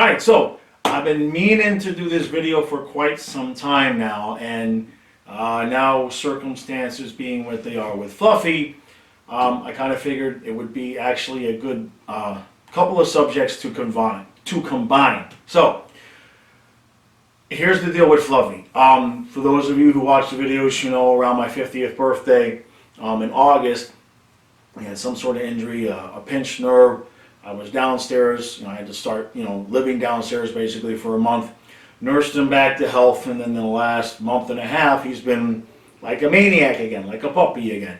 Alright, so I've been meaning to do this video for quite some time now, and now circumstances being what they are with Fluffy, I kind of figured it would be actually a good couple of subjects to combine. So, here's the deal with Fluffy. For those of you who watch the videos, you know, around my 50th birthday in August, I had some sort of injury, a pinched nerve. I was downstairs, I had to start, living downstairs basically for a month. Nursed him back to health, and then in the last month and a half, he's been like a maniac again, like a puppy again.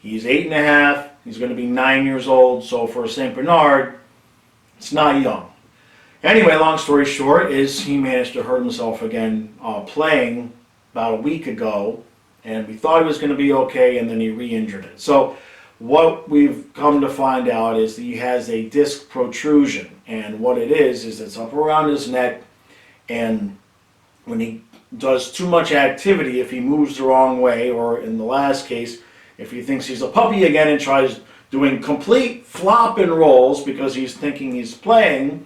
He's 8.5, he's going to be 9 years old, so for a St. Bernard, it's not young. Anyway, long story short, is he managed to hurt himself again playing about a week ago, and we thought he was going to be okay, and then he re-injured it. So what we've come to find out is that he has a disc protrusion, and what it is it's up around his neck, and when he does too much activity, if he moves the wrong way, or in the last case, if he thinks he's a puppy again and tries doing complete flop and rolls because he's thinking he's playing,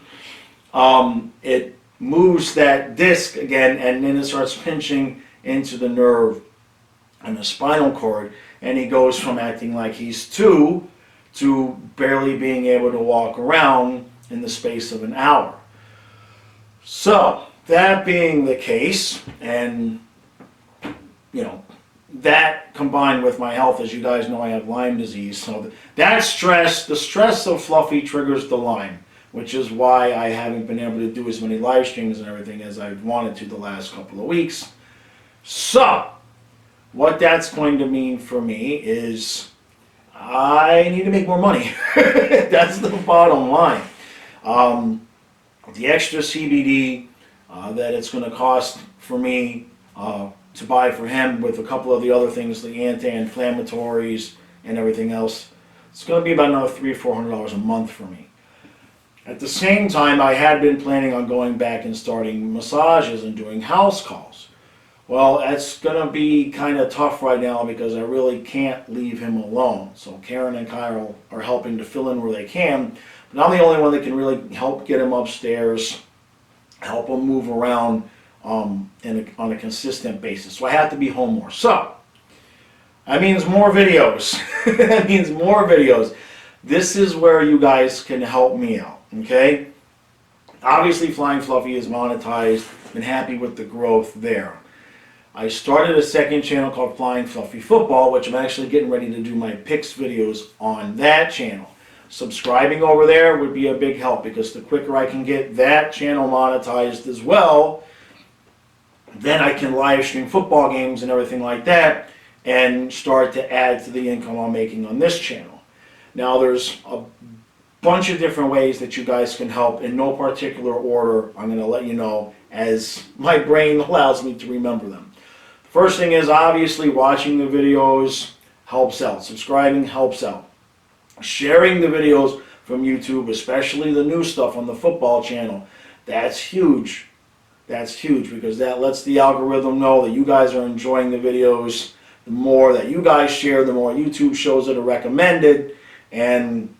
it moves that disc again, and then it starts pinching into the nerve and the spinal cord, and he goes from acting like he's 2 to barely being able to walk around in the space of an hour. So, that being the case, and that combined with my health, as you guys know, I have Lyme disease, so that stress, the stress of Fluffy triggers the Lyme, which is why I haven't been able to do as many live streams and everything as I've wanted to the last couple of weeks. So, what that's going to mean for me is I need to make more money. That's the bottom line. The extra CBD that it's going to cost for me to buy for him, with a couple of the other things, the anti-inflammatories and everything else, it's going to be about another $300 or $400 a month for me. At the same time, I had been planning on going back and starting massages and doing house calls. Well, that's going to be kind of tough right now because I really can't leave him alone. So Karen and Kyle are helping to fill in where they can, but I'm the only one that can really help get him upstairs, help him move around on a consistent basis. So I have to be home more. So that means more videos. That means more videos. This is where you guys can help me out, okay? Obviously, Flying Fluffy is monetized. Been happy with the growth there. I started a second channel called Flying Fluffy Football, which I'm actually getting ready to do my picks videos on that channel. Subscribing over there would be a big help, because the quicker I can get that channel monetized as well, then I can live stream football games and everything like that and start to add to the income I'm making on this channel. Now, there's a bunch of different ways that you guys can help in no particular order. I'm going to let you know as my brain allows me to remember them. First thing is, obviously, watching the videos helps out. Subscribing helps out. Sharing the videos from YouTube, especially the new stuff on the football channel, that's huge. That's huge, because that lets the algorithm know that you guys are enjoying the videos. The more that you guys share, the more YouTube shows that are recommended. And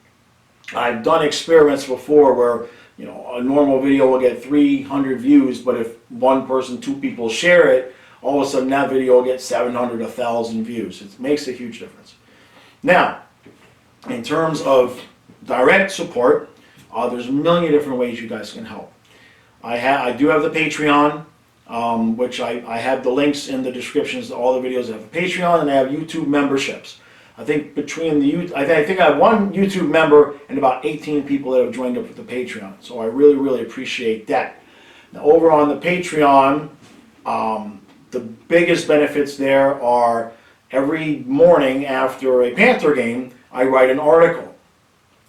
I've done experiments before where, a normal video will get 300 views, but if one person, 2 people share it, all of a sudden that video will get 700, 1,000 views. It makes a huge difference. Now, in terms of direct support, there's a million different ways you guys can help. I do have the Patreon, which I have the links in the descriptions to all the videos. I have a Patreon, and I have YouTube memberships. I think between I think I have one YouTube member and about 18 people that have joined up with the Patreon. So I really, really appreciate that. Now, over on the Patreon, the biggest benefits there are every morning after a Panther game, I write an article.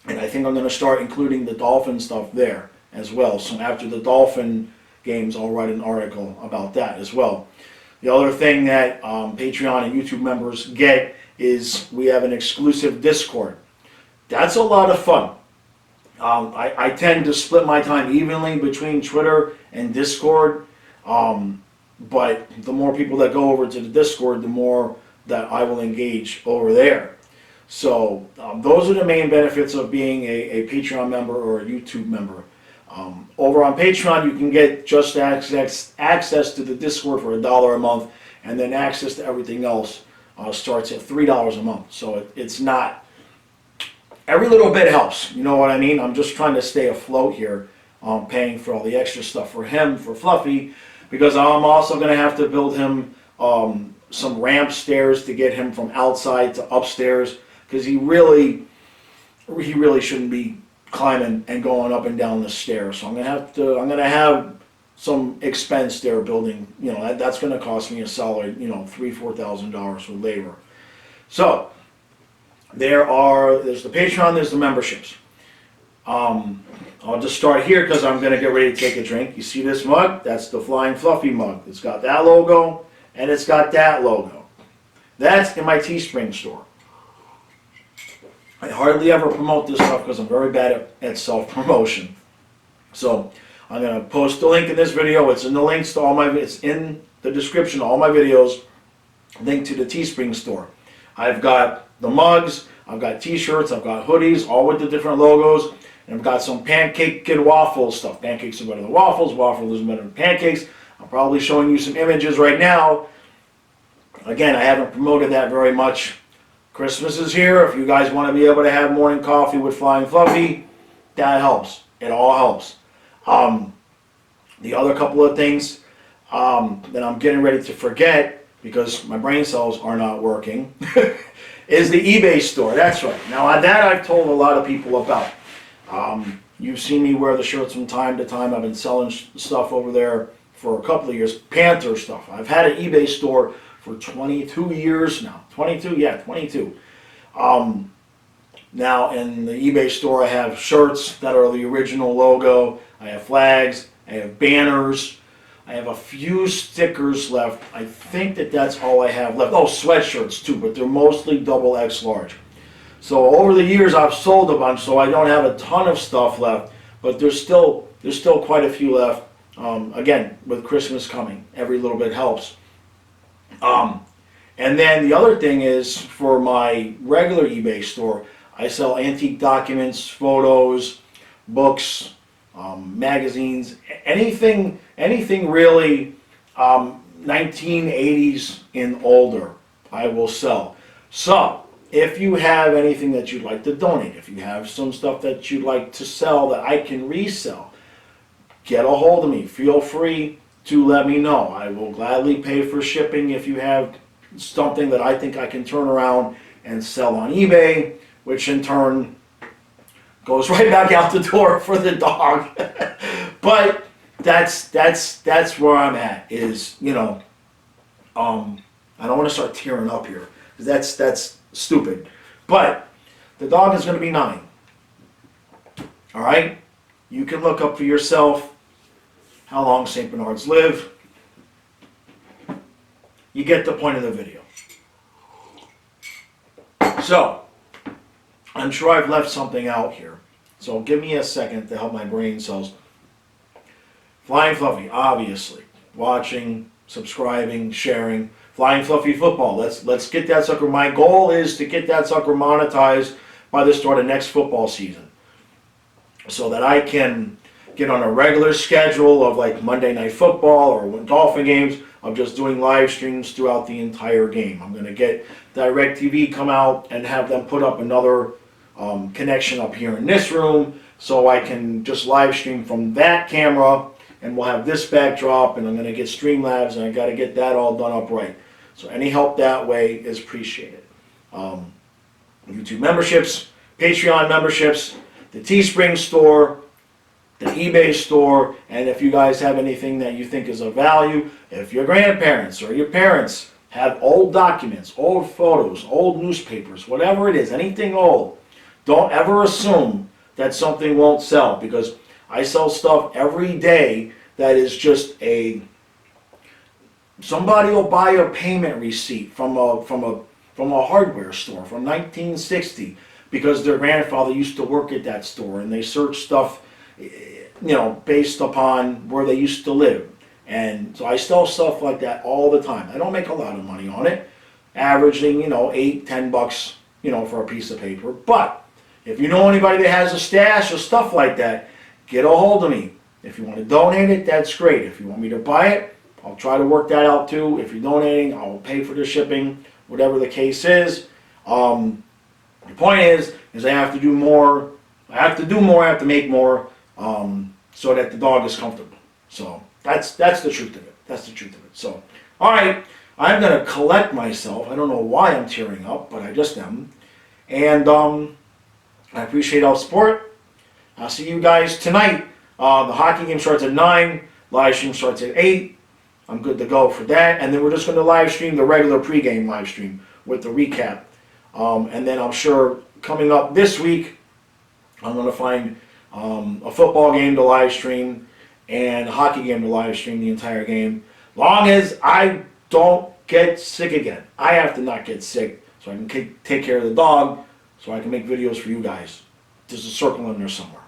And I think I'm going to start including the Dolphin stuff there as well. So after the Dolphin games, I'll write an article about that as well. The other thing that Patreon and YouTube members get is we have an exclusive Discord. That's a lot of fun. I tend to split my time evenly between Twitter and Discord. But the more people that go over to the Discord, the more that I will engage over there. So those are the main benefits of being a Patreon member or a YouTube member. Over on Patreon, you can get just access to the Discord for $1 a month, and then access to everything else starts at $3 a month. So it's not, every little bit helps, you know what I mean? I'm just trying to stay afloat here, paying for all the extra stuff for him, for Fluffy, because I'm also going to have to build him some ramp stairs to get him from outside to upstairs, because he really shouldn't be climbing and going up and down the stairs. So I'm gonna have some expense there building, you know, that's gonna cost me a solid, you know, $3,000-$4,000 for labor. So there's the Patreon, there's the memberships. I'll just start here because I'm gonna get ready to take a drink. You see this mug? That's the Flying Fluffy mug. It's got that logo and it's got that logo. That's in my Teespring store. I hardly ever promote this stuff because I'm very bad at self-promotion. So I'm going to post the link in this video. It's in the links to it's in the description of all my videos. Link to the Teespring store. I've got the mugs, I've got t-shirts, I've got hoodies, all with the different logos. And I've got some pancake and waffle stuff. Pancakes are better than waffles, waffles are better than pancakes. I'm probably showing you some images right now. Again, I haven't promoted that very much. Christmas is here. If you guys want to be able to have morning coffee with Flying Fluffy, that helps. It all helps. The other couple of things that I'm getting ready to forget because my brain cells are not working is the eBay store. That's right. Now that I've told a lot of people about. You've seen me wear the shirts from time to time. I've been selling stuff over there for a couple of years. Panther stuff. I've had an eBay store for 22 years now. 22? Yeah, 22. Now in the eBay store I have shirts that are the original logo. I have flags. I have banners. I have a few stickers left. I think that's all I have left. Oh, sweatshirts too, but they're mostly XX large. So over the years I've sold a bunch, so I don't have a ton of stuff left, but there's still quite a few left. Again, with Christmas coming, every little bit helps. And then the other thing is, for my regular eBay store, I sell antique documents, photos, books, magazines, anything really 1980s and older, I will sell. So if you have anything that you'd like to donate, if you have some stuff that you'd like to sell that I can resell, get a hold of me. Feel free to let me know. I will gladly pay for shipping if you have something that I think I can turn around and sell on eBay, which in turn goes right back out the door for the dog. But that's where I'm at, is, you know, I don't want to start tearing up here, because that's stupid. But the dog is going to be 9. All right? You can look up for yourself how long St. Bernards live. You get the point of the video. So, I'm sure I've left something out here. So give me a second to help my brain cells. Flying Fluffy, obviously. Watching, subscribing, sharing. Flying Fluffy Football. Let's get that sucker. My goal is to get that sucker monetized by the start of next football season, so that I can get on a regular schedule of like Monday Night Football or Dolphin games, of just doing live streams throughout the entire game. I'm going to get DirecTV come out and have them put up another connection up here in this room, so I can just live stream from that camera, and we'll have this backdrop, and I'm going to get Streamlabs, and I got to get that all done up right. So any help that way is appreciated. YouTube memberships, Patreon memberships, the Teespring store, the eBay store, and if you guys have anything that you think is of value, if your grandparents or your parents have old documents, old photos, old newspapers, whatever it is, anything old, don't ever assume that something won't sell, because I sell stuff every day that is just somebody will buy a payment receipt from a hardware store from 1960 because their grandfather used to work at that store, and they search stuff, you know, based upon where they used to live. And so I sell stuff like that all the time. I don't make a lot of money on it, averaging, you know, $8-10, you know, for a piece of paper. But if you know anybody that has a stash of stuff like that, get a hold of me. If you want to donate it, that's great. If you want me to buy it, I'll try to work that out too. If you're donating, I'll pay for the shipping, whatever the case is. The point is I have to do more. I have to make more, so that the dog is comfortable. So that's the truth of it. That's the truth of it. So, all right, I'm gonna collect myself. I don't know why I'm tearing up, but I just am. And I appreciate all the support. I'll see you guys tonight. The hockey game starts at 9. Live stream starts at 8. I'm good to go for that. And then we're just going to live stream the regular pregame live stream with the recap. And then I'm sure coming up this week, I'm going to find a football game to live stream and a hockey game to live stream the entire game. Long as I don't get sick again. I have to not get sick so I can take care of the dog so I can make videos for you guys. There's a circle in there somewhere.